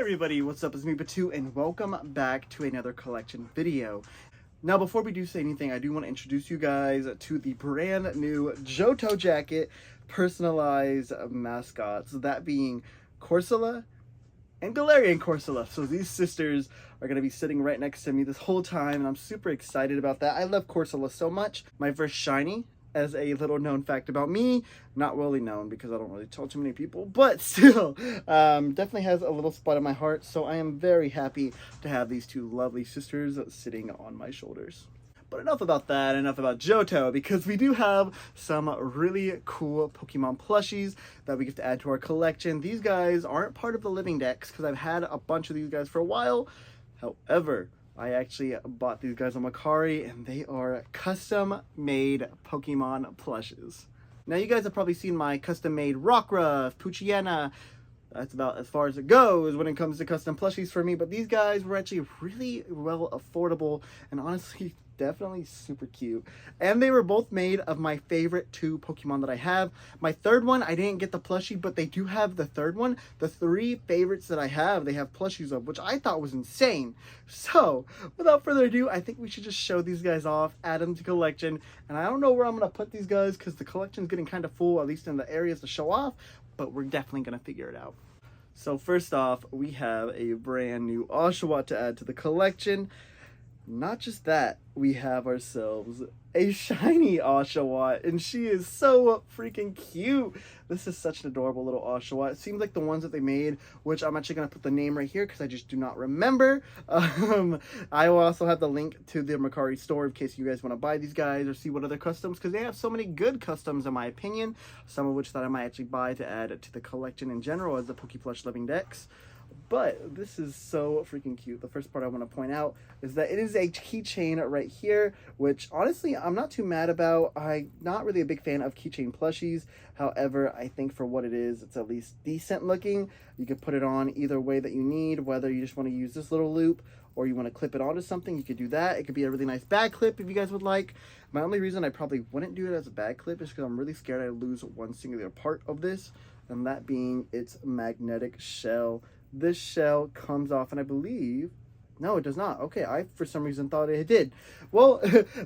Everybody, what's up? It's me, Batu, and welcome back to another collection video. Now, before we do say anything, I do want to introduce you guys to the brand new Johto jacket personalized mascots, that being Corsola and Galarian Corsola. So these sisters are going to be sitting right next to me this whole time, and I'm super excited about that. I love Corsola so much. My first shiny, as a little known fact about me, not really known because I don't really tell too many people, but still, definitely has a little spot in my heart. So I am very happy to have these two lovely sisters sitting on my shoulders. But enough about that, enough about Johto, because we do have some really cool Pokemon plushies that we get to add to our collection. These guys aren't part of the living decks because I've had a bunch of these guys for a while. However, I actually bought these guys on Mercari, and they are custom-made Pokemon plushes. Now, you guys have probably seen my custom-made Rockruff, Poochyena. That's about as far as it goes when it comes to custom plushies for me, but these guys were actually really well affordable and honestly definitely super cute. And they were both made of my favorite two Pokemon that I have. My third one, I didn't get the plushie, but they do have the third one. The three favorites that I have, they have plushies of, which I thought was insane. So, without further ado, I think we should just show these guys off, add them to collection. And I don't know where I'm going to put these guys because the collection's getting kind of full, at least in the areas to show off, but we're definitely going to figure it out. So first off, we have a brand new Oshawott to add to the collection. Not just that, we have ourselves a shiny Oshawott, and she is so freaking cute. This is such an adorable little Oshawott. It seems like the ones that they made, which I'm actually going to put the name right here because I just do not remember. I will also have the link to the Mercari store in case you guys want to buy these guys or see what other customs, because they have so many good customs in my opinion, some of which that I might actually buy to add to the collection in general as the Poképlush living decks. But this is so freaking cute. The first part I want to point out is that it is a keychain right here, which honestly I'm not too mad about. I'm not really a big fan of keychain plushies. However, I think for what it is, it's at least decent looking. You could put it on either way that you need, whether you just want to use this little loop or you want to clip it onto something, you could do that. It could be a really nice bag clip if you guys would like. My only reason I probably wouldn't do it as a bag clip is because I'm really scared I lose one singular part of this, and that being its magnetic shell. This shell comes off, and I believe, no, it does not. Okay, I for some reason thought it did. Well,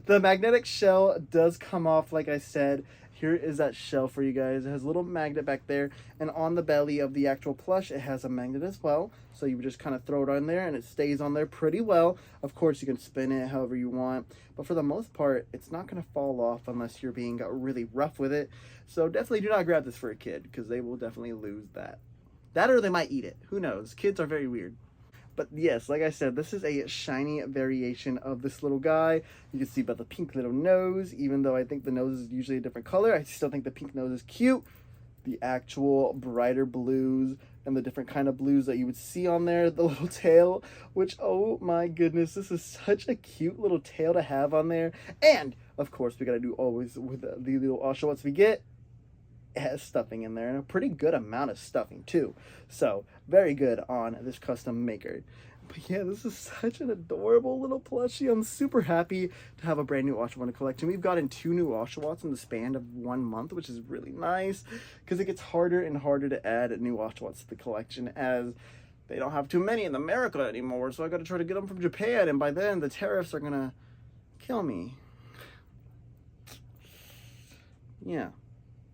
the magnetic shell does come off, like I said. Here is that shell for you guys. It has a little magnet back there, and on the belly of the actual plush, it has a magnet as well. So you just kind of throw it on there, and it stays on there pretty well. Of course, you can spin it however you want, but for the most part, it's not going to fall off unless you're being really rough with it. So definitely do not grab this for a kid, because they will definitely lose that. That or they might eat it. Who knows? Kids are very weird. But yes, like I said, this is a shiny variation of this little guy. You can see about the pink little nose. Even though I think the nose is usually a different color, I still think the pink nose is cute. The actual brighter blues and the different kind of blues that you would see on there. The little tail, which, oh my goodness, this is such a cute little tail to have on there. And, of course, we got to do always with the little Oshawotts we get. It has stuffing in there, and a pretty good amount of stuffing too, so very good on this custom maker. But yeah, this is such an adorable little plushie. I'm super happy to have a brand new Oshawott in the collection. We've gotten 2 new Oshawotts in the span of 1 month, which is really nice because it gets harder and harder to add new Oshawotts to the collection as they don't have too many in America anymore. So I got to try to get them from Japan, and by then the tariffs are gonna kill me. Yeah.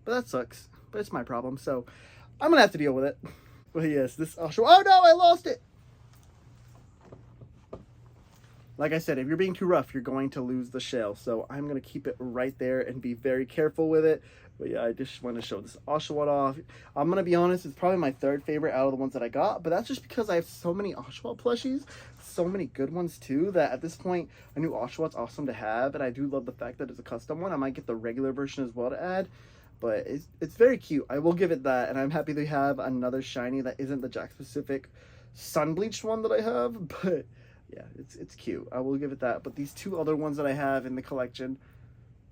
But that sucks. But it's my problem, so I'm gonna have to deal with it. But yes, this Oshawott. Oh no, I lost it! Like I said, if you're being too rough, you're going to lose the shell. So I'm gonna keep it right there and be very careful with it. But yeah, I just want to show this Oshawott off. I'm gonna be honest, it's probably my third favorite out of the ones that I got. But that's just because I have so many Oshawott plushies, so many good ones too, that at this point, a new Oshawott's awesome to have. And I do love the fact that it's a custom one. I might get the regular version as well to add. But it's very cute. I will give it that. And I'm happy to have another shiny that isn't the Jack specific sun bleached one that I have. But yeah, it's cute. I will give it that. But these 2 other ones that I have in the collection,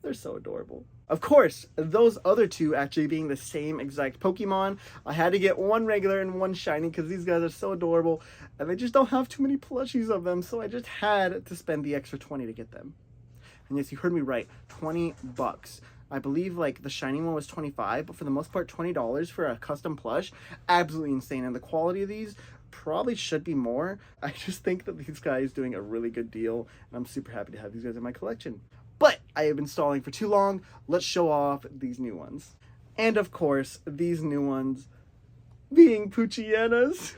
they're so adorable. Of course, those other 2 actually being the same exact Pokemon. I had to get 1 regular and 1 shiny because these guys are so adorable. And I just don't have too many plushies of them. So I just had to spend the extra 20 to get them. And yes, you heard me right. 20 bucks. I believe like the shiny one was $25, but for the most part $20 for a custom plush, absolutely insane. And the quality of these probably should be more. I just think that these guys doing a really good deal, and I'm super happy to have these guys in my collection. But I have been stalling for too long. Let's show off these new ones. And of course, these new ones being Poochyenas.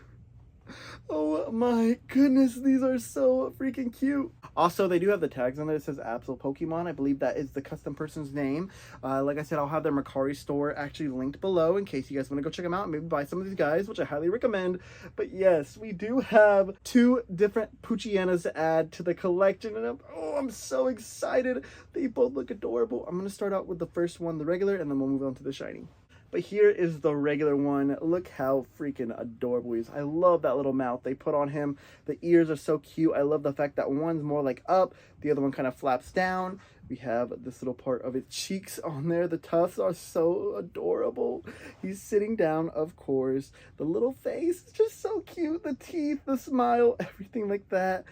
Oh my goodness, these are so freaking cute. Also, they do have the tags on there that says Absol Pokemon. I believe that is the custom person's name. Like I said, I'll have their Mercari store actually linked below in case you guys want to go check them out and maybe buy some of these guys, which I highly recommend. But yes, we do have 2 different Poochyenas to add to the collection, and I'm so excited. They both look adorable. I'm going to start out with the first one, the regular, and then we'll move on to the shiny. But here is the regular one. Look how freaking adorable he is. I love that little mouth they put on him. The ears are so cute. I love the fact that one's more like up, the other one kind of flaps down. We have this little part of his cheeks on there. The tufts are so adorable. He's sitting down, of course. The little face is just so cute. The teeth, the smile, everything like that.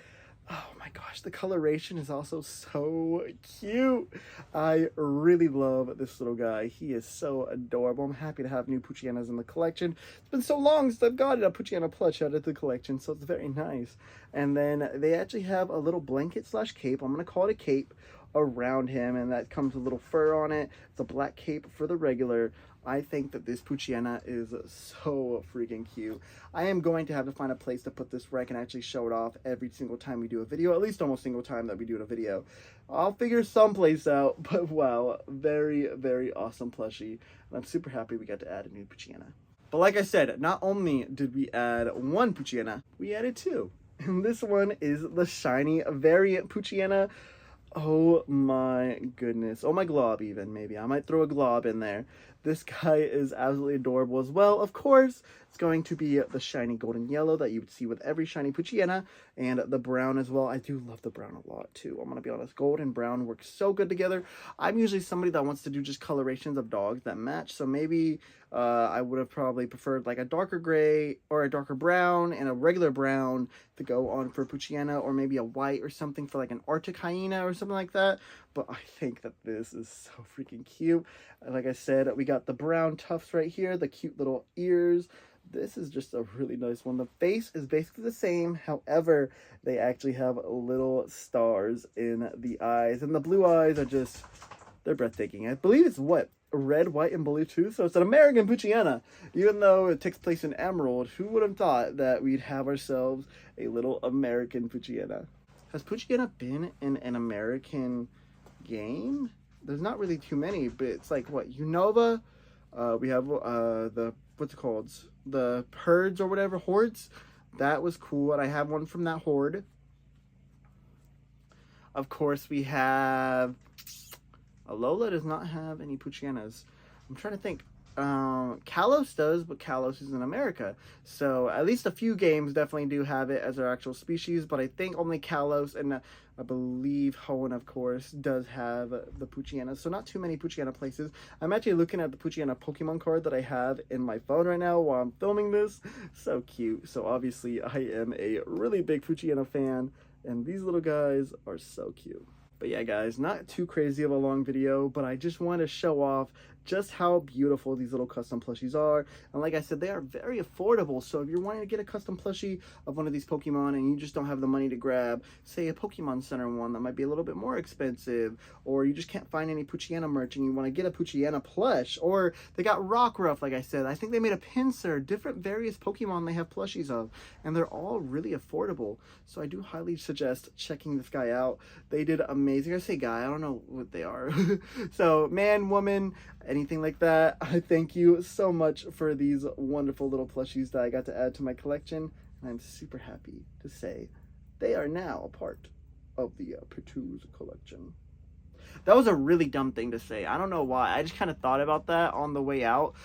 Oh my gosh, the coloration is also so cute. I really love this little guy. He is so adorable. I'm happy to have new Poochyenas in the collection. It's been so long since I've gotten a Poochyena plush out of the collection, so it's very nice. And then they actually have a little blanket slash cape. I'm going to call it a cape around him, and that comes with a little fur on it. It's a black cape for the regular. I think that this Poochyena is so freaking cute. I am going to have to find a place to put this where I can actually show it off every single time we do a video, at least almost single time that we do a video. I'll figure someplace out, but wow, very, very awesome plushie. And I'm super happy we got to add a new Poochyena. But like I said, not only did we add 1 Poochyena, we added 2. And this one is the shiny variant Poochyena. Oh my goodness. Oh my glob even, maybe. I might throw a glob in there. This guy is absolutely adorable as well. Of course, it's going to be the shiny golden yellow that you would see with every shiny Poochyena, and the brown as well. I do love the brown a lot too. I'm going to be honest. Gold and brown work so good together. I'm usually somebody that wants to do just colorations of dogs that match. So maybe I would have probably preferred like a darker gray or a darker brown and a regular brown to go on for Poochyena, or maybe a white or something for like an Arctic hyena or something like that. But I think that this is so freaking cute. Like I said, we got the brown tufts right here, the cute little ears. This is just a really nice one. The face is basically the same. However, they actually have little stars in the eyes. And the blue eyes are just, they're breathtaking. I believe it's what? Red, white, and blue too. So it's an American Poochyena. Even though it takes place in Emerald, who would have thought that we'd have ourselves a little American Poochyena? Has Poochyena been in an American game? There's not really too many, but it's like what, Unova, we have the, what's it called, the herds or whatever, hordes. That was cool, and I have one from that horde. Of course, we have Alola does not have any Poochyenas. I'm trying to think. Kalos does, but Kalos is in America, so at least a few games definitely do have it as their actual species, but I think only Kalos and I believe Hoenn, of course, does have the Poochyena, so not too many Poochyena places. I'm actually looking at the Poochyena Pokemon card that I have in my phone right now while I'm filming this. So cute. So obviously I am a really big Poochyena fan, and these little guys are so cute. But yeah, guys, not too crazy of a long video, but I just want to show off just how beautiful these little custom plushies are. And like I said, they are very affordable. So if you're wanting to get a custom plushie of one of these Pokemon and you just don't have the money to grab, say, a Pokemon Center one that might be a little bit more expensive, or you just can't find any Poochyena merch and you want to get a Poochyena plush, or they got Rockruff, like I said. I think they made a Pinsir, different various Pokemon they have plushies of, and they're all really affordable. So I do highly suggest checking this guy out. They did amazing. I say guy, I don't know what they are. So man, woman, anything like that, I thank you so much for these wonderful little plushies that I got to add to my collection, and I'm super happy to say they are now a part of the Plushes collection. That was a really dumb thing to say. I don't know why. I just kind of thought about that on the way out.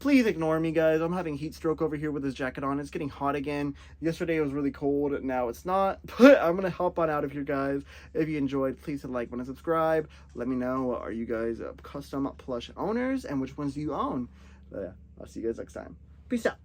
Please ignore me, guys. I'm having heat stroke over here with this jacket on. It's getting hot again. Yesterday it was really cold. Now it's not. But I'm going to hop on out of here, guys. If you enjoyed, please hit like and subscribe. Let me know, are you guys custom plush owners? And which ones do you own? I'll see you guys next time. Peace out.